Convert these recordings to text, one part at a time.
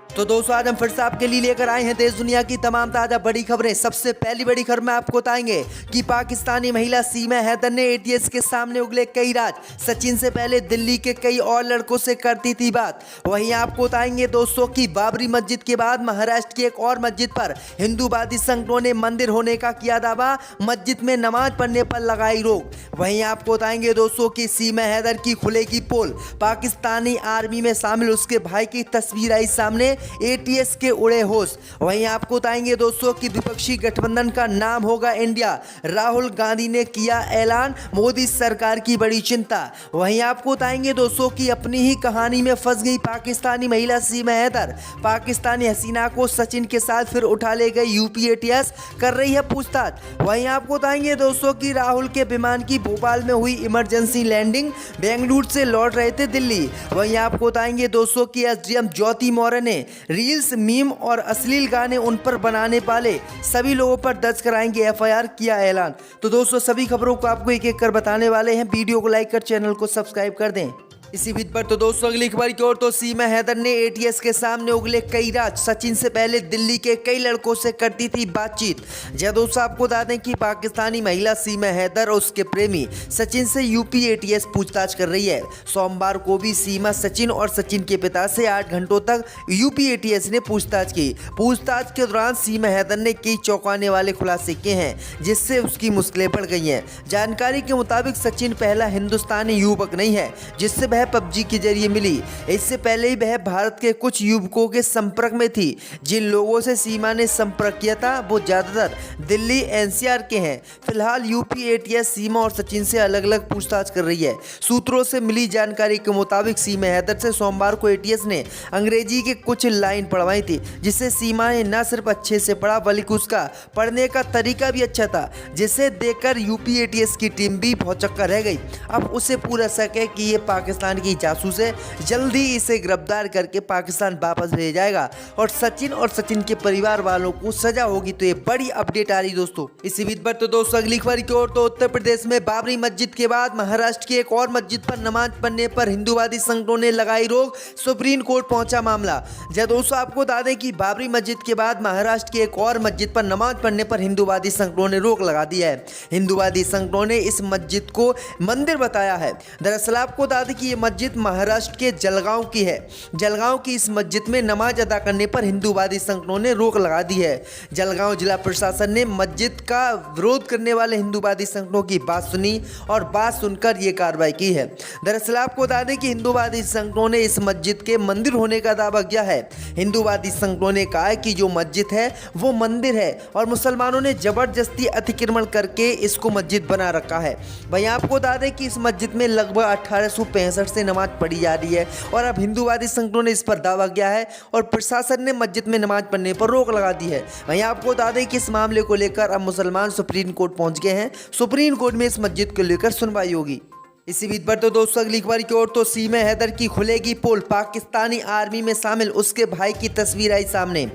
तो दोस्तों आज हम फिर से आपके लिए लेकर आए हैं देश दुनिया की तमाम ताजा बड़ी खबरें। सबसे पहली बड़ी खबर में आपको बताएंगे कि पाकिस्तानी महिला सीमा हैदर ने एटीएस के सामने उगले कई राज। सचिन से पहले दिल्ली के कई और लड़कों से करती थी बात। वहीं आपको बताएंगे दोस्तों कि बाबरी मस्जिद के बाद महाराष्ट्र की एक और मस्जिद पर हिंदूवादी संगठनों ने मंदिर होने का किया दावा, मस्जिद में नमाज पढ़ने पर लगाई रोक। वहीं आपको बताएंगे दोस्तों कि सीमा हैदर की खुलेगी पोल, पाकिस्तानी आर्मी में शामिल उसके भाई की तस्वीर आई सामने, एटीएस के उड़े होश। वहीं आपको बताएंगे दोस्तों कि विपक्षी गठबंधन का नाम होगा इंडिया, राहुल गांधी ने किया ऐलान, मोदी सरकार की बड़ी चिंता। वहीं आपको बताएंगे दोस्तों कि अपनी ही कहानी में फंस गई पाकिस्तानी महिला सीमा हैदर, पाकिस्तानी हसीना को सचिन के साथ फिर उठा ले गई यूपी एटीएस, कर रही है पूछताछ। वहीं आपको बताएंगे दोस्तों कि राहुल के विमान की भोपाल में हुई इमरजेंसी लैंडिंग, बेंगलुरु से लौट रहे थे दिल्ली। वहीं आपको बताएंगे दोस्तों कि एसडीएम ज्योति मौर्य ने रील्स, मीम और अश्लील गाने उन पर बनाने वाले सभी लोगों पर दर्ज कराएंगे एफआईआर, किया ऐलान। तो दोस्तों सभी खबरों को आपको एक एक कर बताने वाले हैं। वीडियो को लाइक कर चैनल को सब्सक्राइब कर दें। इसी बीच पर तो दोस्तों अगली खबर की ओर तो सीमा हैदर ने एटीएस के सामने उगले कई राज। सचिन से पहले दिल्ली के कई लड़कों से करती थी बातचीत। जय दोस्तों आपको बता दें कि पाकिस्तानी महिला सीमा हैदर और उसके प्रेमी सचिन से यूपी एटीएस पूछताछ कर रही है। सोमवार को भी सीमा सचिन और सचिन के पिता से 8 घंटों तक यूपी एटीएस ने पूछताछ की। पूछताछ के दौरान सीमा हैदर ने कई चौंकाने वाले खुलासे किए हैं, जिससे उसकी मुश्किलें बढ़ गई हैं। जानकारी के मुताबिक सचिन पहला हिंदुस्तानी युवक नहीं है जिससे पबजी के जरिए मिली। इससे पहले ही वह भारत के कुछ युवकों के संपर्क में थी। जिन लोगों से सीमा ने संपर्क किया था वो ज्यादातर दिल्ली एनसीआर के हैं। फिलहाल यूपी एटीएस सीमा और सचिन से अलग अलग पूछताछ कर रही है। सूत्रों से मिली जानकारी के मुताबिक सीमा हैदर से सोमवार को एटीएस ने अंग्रेजी के कुछ लाइन पढ़वाई थी, जिससे सीमा ने न सिर्फ अच्छे से पढ़ा बल्कि उसका पढ़ने का तरीका भी अच्छा था, जिसे देखकर यूपी एटीएस की टीम भी भौचक्का रह गई। अब उसे पूरा शक है कि ये पाकिस्तान की जासूस है। जल्दी इसे गिरफ्तार करके पाकिस्तान वापस भेजा जाएगा और सचिन के परिवार वालों को सजा होगी। तो ये बड़ी अपडेट आ रही दोस्तों। इसी बीच पर तो दोस्तों अगली खबर की ओर तो उत्तर प्रदेश में बाबरी मस्जिद के बाद महाराष्ट्र की एक और मस्जिद पर नमाज पढ़ने पर हिंदूवादी संगठनों ने लगाई रोक, सुप्रीम कोर्ट पहुंचा मामला। जय दोस्तों आपको बता दें कि बाबरी मस्जिद के बाद महाराष्ट्र की एक और मस्जिद पर नमाज पढ़ने पर हिंदूवादी संगठनों ने रोक लगा दी है। हिंदूवादी संगठनों ने इस मस्जिद को मंदिर बताया है। दरअसल आपको बता दें कि मस्जिद महाराष्ट्र के जलगांव की है। जलगांव की इस मस्जिद में नमाज अदा करने पर हिंदूवादी संगठनों ने रोक लगा दी है। जलगांव जिला प्रशासन ने मस्जिद का विरोध करने वाले हिंदूवादी संगठनों की बात सुनी और बात सुनकर यह कार्रवाई की है। दरअसल आपको बता दें कि हिंदूवादी संगठनों ने इस मस्जिद के मंदिर होने का दावा किया है। हिंदूवादी संगठनों ने कहा है कि जो मस्जिद है वो मंदिर है और मुसलमानों ने जबरदस्ती अतिक्रमण करके इसको मस्जिद बना रखा है। वहीं आपको बता दें कि इस मस्जिद में लगभग 1865 से नमाज पढ़ी जा रही है और अब हिंदूवादी संगठनों ने इस पर दावा किया है और प्रशासन ने मस्जिद में नमाज पढ़ने पर रोक लगा दी है। वहीं आपको बता दें कि इस मामले को लेकर अब मुसलमान सुप्रीम कोर्ट पहुंच गए हैं। सुप्रीम कोर्ट में इस मस्जिद को लेकर सुनवाई होगी। इसी बीच पर तो दोस्तों अगली खबर की ओर तो सीमा हैदर की खुलेगी पोल, पाकिस्तानी आर्मी में शामिल उसके भाई की तस्वीर आई सामने।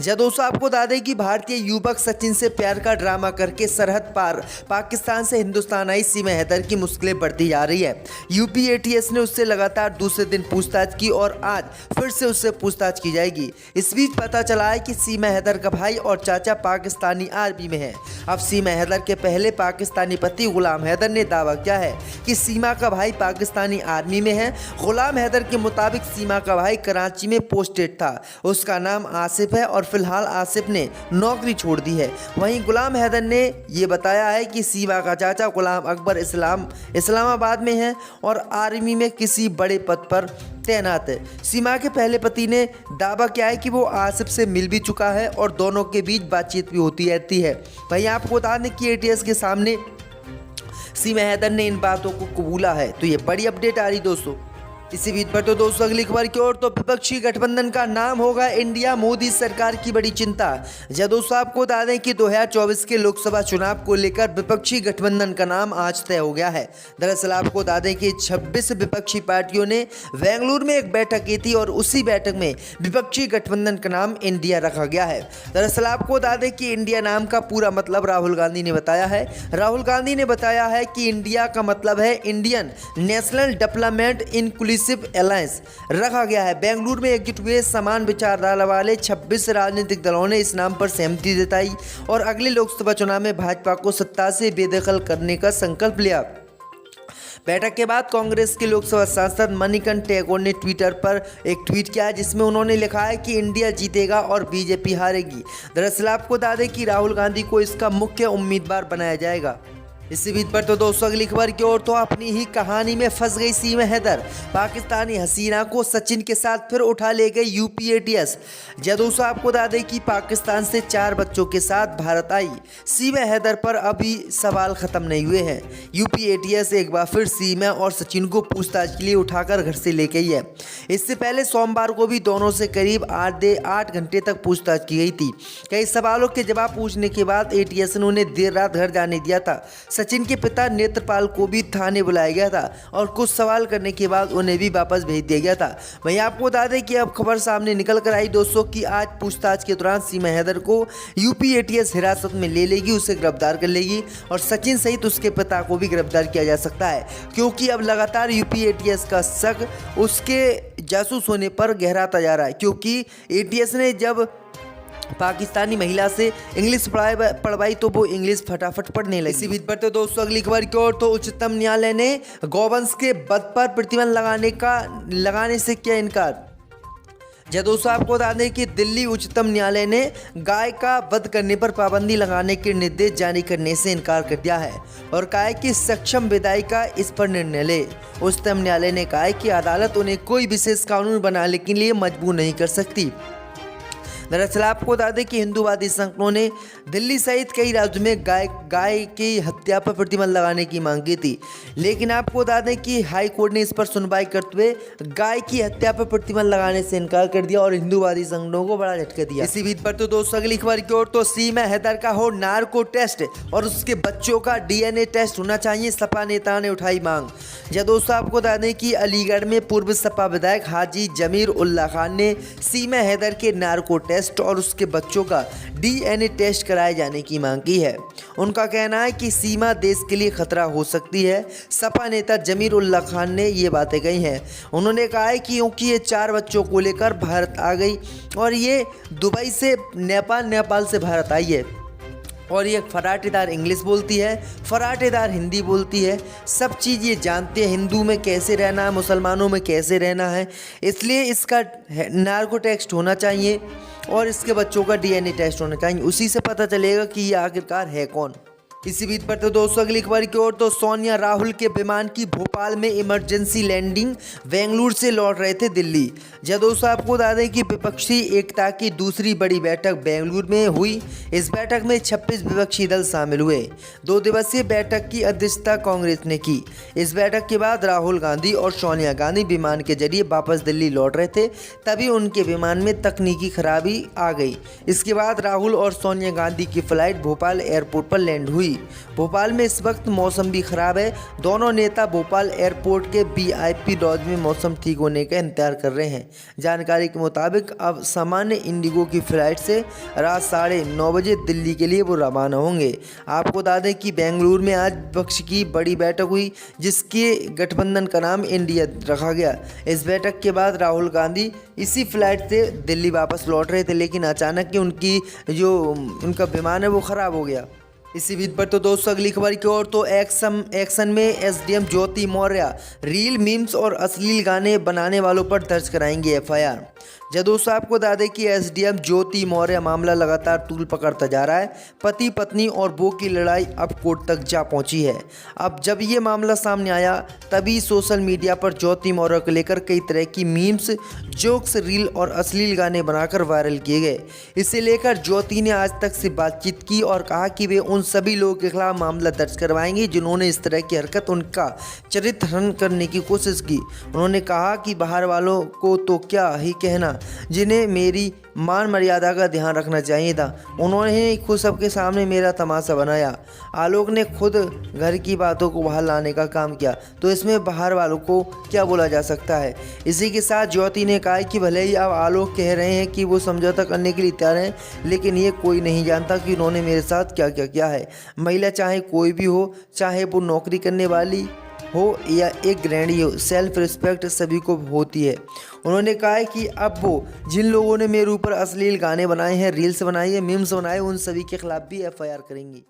जब दोस्तों आपको बता दें कि भारतीय युवक सचिन से प्यार का ड्रामा करके सरहद पार पाकिस्तान से हिंदुस्तान आई सीमा हैदर की मुश्किलें बढ़ती जा रही है। यूपी एटीएस ने उससे लगातार दूसरे दिन पूछताछ की और आज फिर से उससे पूछताछ की जाएगी। इस बीच पता चला है कि सीमा हैदर का भाई और चाचा पाकिस्तानी आर्मी में है। अब सीमा हैदर के पहले पाकिस्तानी पति गुलाम हैदर ने दावा किया है कि सीमा का भाई पाकिस्तानी आर्मी में है। गुलाम हैदर के मुताबिक सीमा का भाई कराची में पोस्टेड था। उसका नाम आसिफ है और फिलहाल आसिफ ने नौकरी छोड़ दी है। वहीं गुलाम हैदर ने यह बताया है कि सीमा का चाचा गुलाम अकबर इस्लामाबाद में है और आर्मी में किसी बड़े पद पर तैनात है। सीमा के पहले पति ने दावा किया है कि वो आसिफ से मिल भी चुका है और दोनों के बीच बातचीत भी होती रहती है। वहीं आपको बता दें कि एटीएस के सामने सीमा हैदर ने इन बातों को कबूला है। तो ये बड़ी अपडेट आ रही दोस्तों। इसी बीच पर तो दोस्तों अगली खबर की ओर तो विपक्षी गठबंधन का नाम होगा इंडिया, मोदी सरकार की बड़ी चिंता। जब दोस्तों आपको बता दें कि 2024 के लोकसभा चुनाव को लेकर विपक्षी गठबंधन का नाम आज तय हो गया है। दरअसल आपको बता दें कि 26 विपक्षी पार्टियों ने बेंगलुरु में एक बैठक की थी और उसी बैठक में विपक्षी गठबंधन का नाम इंडिया रखा गया है। दरअसल आपको बता दें कि इंडिया नाम का पूरा मतलब राहुल गांधी ने बताया है। राहुल गांधी ने बताया है कि इंडिया का मतलब है Indian national development inclusive inclusive alliance रखा गया है। बेंगलुरु में एकजुट हुए समान विचारधारा वाले 26 राजनीतिक दलों ने इस नाम पर सहमति जताई और अगले लोकसभा चुनाव में भाजपा को सत्ता से बेदखल करने का संकल्प लिया। बैठक के बाद कांग्रेस के लोकसभा सांसद मणिकंठ टैगोर ने ट्विटर पर एक ट्वीट किया जिसमें उन्होंने लिखा है कि इंडिया जीतेगा और बीजेपी हारेगी। दरअसल आपको बता दें कि राहुल गांधी को इसका मुख्य उम्मीदवार बनाया जाएगा। इसी बीच पर तो दोस्तों अगली खबर की ओर तो अपनी ही कहानी में फंस गई सीमा हैदर। पाकिस्तानी हसीना को सचिन के साथ फिर उठा ले गई यूपी एटीएस। दोस्तों आपको बता दें कि पाकिस्तान से 4 बच्चों के साथ भारत आई सीमा हैदर पर अभी सवाल खत्म नहीं हुए हैं। यूपी एटीएस एक बार फिर सीमा और सचिन को पूछताछ के लिए उठाकर घर से ले गई है। इससे पहले सोमवार को भी दोनों से करीब 8 घंटे तक पूछताछ की गई थी। कई सवालों के जवाब पूछने के बाद एटीएस ने उन्हें देर रात घर जाने दिया था। सचिन के पिता नेत्रपाल को भी थाने बुलाया गया था और कुछ सवाल करने के बाद उन्हें भी वापस भेज दिया गया था। वहीं आपको बता दें कि अब खबर सामने निकल कर आई दोस्तों कि आज पूछताछ के दौरान सीमा हैदर को यूपी एटीएस हिरासत में ले लेगी, उसे गिरफ्तार कर लेगी और सचिन सहित उसके पिता को भी गिरफ्तार किया जा सकता है, क्योंकि अब लगातार यूपी एटीएस का शक उसके जासूस होने पर गहराता जा रहा है। क्योंकि एटीएस ने जब पाकिस्तानी महिला से इंग्लिश पढ़वाई तो वो इंग्लिश फटाफट पढ़ने लगी। इसी बीच पर तो दोस्तों अगली खबर की ओर तो उच्चतम न्यायालय ने गौवंश के वध पर प्रतिबंध लगाने से किया इनकार। दोस्तों आपको बता दें कि दिल्ली उच्चतम न्यायालय ने गाय का वध करने पर पाबंदी लगाने के निर्देश जारी करने से इनकार कर दिया है और कहा है कि सक्षम विधायिका इस पर निर्णय ले। उच्चतम न्यायालय ने कहा है कि अदालत उन्हें कोई विशेष कानून बनाने के लिए मजबूर नहीं कर सकती। दरअसल आपको बता दें कि हिंदूवादी संगठनों ने दिल्ली सहित कई राज्यों में गाय की हत्या पर प्रतिबंध लगाने की मांग की थी, लेकिन आपको बता दें कि हाई कोर्ट ने इस पर सुनवाई करते हुए गाय की हत्या पर प्रतिबंध लगाने से इनकार कर दिया और हिंदूवादी संगठनों को बड़ा झटका दिया। इसी बीच पर तो दोस्तों अगली खबर की ओर तो सीमा हैदर का हो नार्को टेस्ट और उसके बच्चों का डीएनए टेस्ट होना चाहिए, सपा नेता ने उठाई मांग। दोस्तों आपको बता दें कि अलीगढ़ में पूर्व सपा विधायक हाजी जमीर उल्लाह खान ने सीमा हैदर के नार्को टेस्ट और उसके बच्चों का डीएनए टेस्ट कराए जाने की मांग की है। उनका कहना है कि सीमा देश के लिए खतरा हो सकती है। सपा नेता जमीर उल्लाह खान ने ये बातें कही हैं। उन्होंने कहा है कि क्योंकि ये 4 बच्चों को लेकर भारत आ गई और ये दुबई से नेपाल से भारत आई है और ये फराटेदार इंग्लिश बोलती है, फराटेदार हिंदी बोलती है, सब चीज़ ये जानते हैं हिंदू में कैसे रहना है, मुसलमानों में कैसे रहना है, इसलिए इसका नार्को टेस्ट होना चाहिए और इसके बच्चों का डीएनए टेस्ट होना चाहिए। उसी से पता चलेगा कि ये आखिरकार है कौन। इसी बीच पर तो दोस्तों अगली खबर की ओर तो सोनिया राहुल के विमान की भोपाल में इमरजेंसी लैंडिंग, बेंगलुरु से लौट रहे थे दिल्ली। दोस्तों आपको बता दें कि विपक्षी एकता की दूसरी बड़ी बैठक बेंगलुरु में हुई। इस बैठक में 26 विपक्षी दल शामिल हुए। 2 दिवसीय बैठक की अध्यक्षता कांग्रेस ने की। इस बैठक के बाद राहुल गांधी और सोनिया गांधी विमान के जरिए वापस दिल्ली लौट रहे थे, तभी उनके विमान में तकनीकी खराबी आ गई। इसके बाद राहुल और सोनिया गांधी की फ्लाइट भोपाल एयरपोर्ट पर लैंड हुई। भोपाल में इस वक्त मौसम भी खराब है। दोनों नेता भोपाल एयरपोर्ट के वीआईपी लॉज में मौसम ठीक होने का इंतजार कर रहे हैं। जानकारी के मुताबिक अब सामान्य इंडिगो की फ्लाइट से रात 9:30 बजे दिल्ली के लिए वो रवाना होंगे। आपको बता दें कि बेंगलुरु में आज विपक्ष की बड़ी बैठक हुई, जिसके गठबंधन का नाम इंडिया रखा गया। इस बैठक के बाद राहुल गांधी इसी फ्लाइट से दिल्ली वापस लौट रहे थे, लेकिन अचानक ही उनका विमान है वो ख़राब हो गया। इसी बीच पर तो दोस्तों अगली खबर की ओर तो एक्शन में एसडीएम ज्योति मौर्य रील, मीम्स और अश्लील गाने बनाने वालों पर दर्ज कराएंगे एफआईआर। दोस्तों आपको बता दें कि एसडीएम ज्योति मौर्य मामला लगातार तूल पकड़ता जा रहा है। पति पत्नी और बहू की लड़ाई अब कोर्ट तक जा पहुंची है। अब जब ये मामला सामने आया तभी सोशल मीडिया पर ज्योति मौर्य को लेकर कई तरह की मीम्स, जोक्स, रील और अश्लील गाने बनाकर वायरल किए गए। इसे लेकर ज्योति ने आज तक से बातचीत की और कहा कि वे उन सभी लोगों के खिलाफ मामला दर्ज करवाएंगे जिन्होंने इस तरह की हरकत, उनका चरित्र हनन करने की कोशिश की। उन्होंने कहा कि बाहर वालों को तो क्या ही कहना, जिन्हें मेरी मान मर्यादा का ध्यान रखना चाहिए था, उन्होंने खुद सबके सामने मेरा तमाशा बनाया। आलोक ने खुद घर की बातों को बाहर लाने का काम किया, तो इसमें बाहर वालों को क्या बोला जा सकता है। इसी के साथ ज्योति ने कहा कि भले ही अब आलोक कह रहे हैं कि वो समझौता करने के लिए तैयार हैं, लेकिन ये कोई नहीं जानता कि उन्होंने मेरे साथ क्या क्या किया है। महिला चाहे कोई भी हो, चाहे वो नौकरी करने वाली हो या एक ग्रैंडी हो, सेल्फ रिस्पेक्ट सभी को होती है। उन्होंने कहा है कि अब वो जिन लोगों ने मेरे ऊपर अश्लील गाने बनाए हैं, रील्स बनाई है, मीम्स बनाए, उन सभी के खिलाफ भी FIR करेंगी।